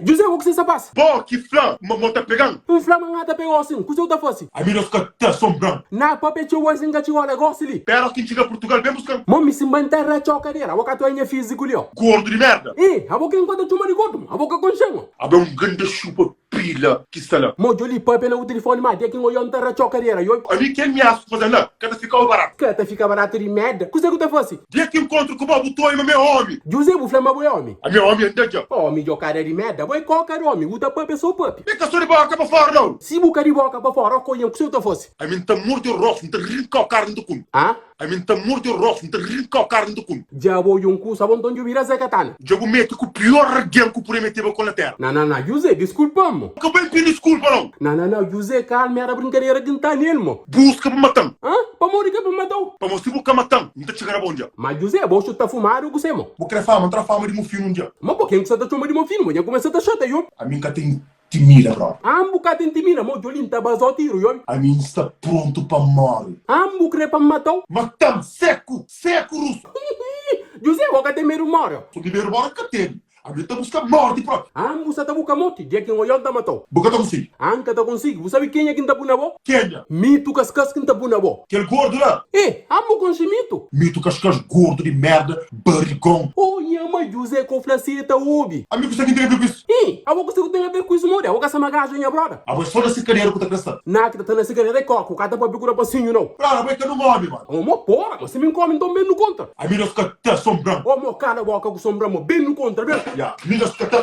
José, o que você passa? Bom, que flan, mamão tá pegando? Um flama tá pegou assim, que o seu tá fosse? A minha fica até assombrando. Na papete o assim que o negócio ali. Pera que chega a Portugal, vem buscando. Mami se mantém a chocadeira, a boca tua é físico ali, ó. Gordo de merda. A boca enquanto chuma de gordo, a boca com chama. Abre um grande chupa pilha que está lá. Mo joli pape na o telefone mais, tem que olhar a chocadeira, yo. A mim quem me acha fazer lá? Cada ficar o barato. Cata fica barato de merda. Que você tá fosse? Dia que encontro com o babu tô aí, meu homem. José, o flama boi homem. A minha homem é já. Homem de cara de merda, boi qualquer homem, o da pape sou pape. Fica só de boca pra fora, não. Se boca de boca pra fora, conhece que o seu tá fosse? A mim tá morto o rosto, não tá rinca o carne do cu. Ah? A mim tá morto o rosto, não tá rinca o carne do cu. Já vou um cu, sabão de vira Zacatana. Jogo meto com o pior guia que por meter com a terra. Não, José, desculpa-me. Que bem pedi desculpa, não. Não, José, calma, era brincadeira que não tá nele, mo. Busca pra matar. Hã? Pra morrer que pra matar? Pra mostrar que matar, não tá chegando a bom dia. Mas José, vou chutar fumar o que você, mo. Vou querer fama, entrar fama de meu filho um dia. Mas por que você tá chamando de meu filho, mo? Já começa a chata, yo. A mim que tem timida, bro. Ambu cá tem timina, mo, Jolin tá basou tiro, yo. A mim está pronto pra morrer. Ambu crê pra matar? Matam, seco russo. José, vou cá ter medo mora. O primeiro bora que teve. A mim tá buscando morte, bro. Ambu sa tá busca morte, dia que olhar tá matou. Boca tá consigo. Anca tá consigo, você sabe quem é que tá puna bo? Kenya. Mito cascas que tá puna bo. Aquele gordo lá. Ambu com mito. Mito cascas gordo de merda, barrigão. Oh, mas José com flaceta ubi. Amigo, você tem a ver com isso? A boca você tem a ver com isso, mora. A boca essa magaja, minha brother. A voz só desse caneiro que tá crescendo. Na que tá na cigareta de coco, o cara tá pra procurar passinho, não. Claro, vai que eu não morre, mano. Ô, mo, porra, mas você me come, então bem no contra. A mim fica até assombrando. Ô, mo, cara, boca com sombra, mo, bem no contra, bem. Já, a mim fica até...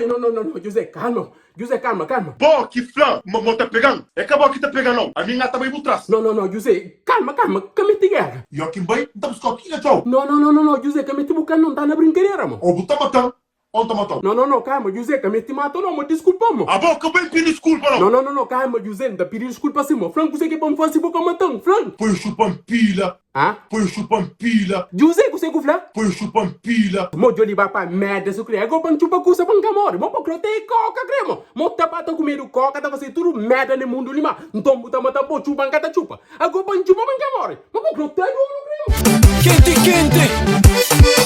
Não, José, calma. José, calma. Bom, que flan, mamão tá pegando? É que a boca tá pegando, não. A minha tá bem por trás. Não, José, calma, que me te guerra. E aqui bem, não tá buscando aqui, tchau. Não, José, que me te buscando não tá na brincadeira, mo. Ou tá matando, ou tá matando. Não, calma, José, que me te matou, não, mo, desculpa, mo. A boca bem pedi desculpa, não. Não, calma, José, não tá pedindo desculpa assim, mo. Franco, você que pode fazer boca matando, Franco. Põe chupando pilha. Ah? Põe chupando pilha. José, você que fala? Põe chupando pilha. Mo joli ba pa merda se criar, go pan chupa cusa pan camore, mo po crote coca cremo, mo tapa to comer coca, tava se tudo merda no mundo lima, então muta mata po chupa cata chupa, a go pan chupa pan camore, mo po crote go no cremo. Quente, quente.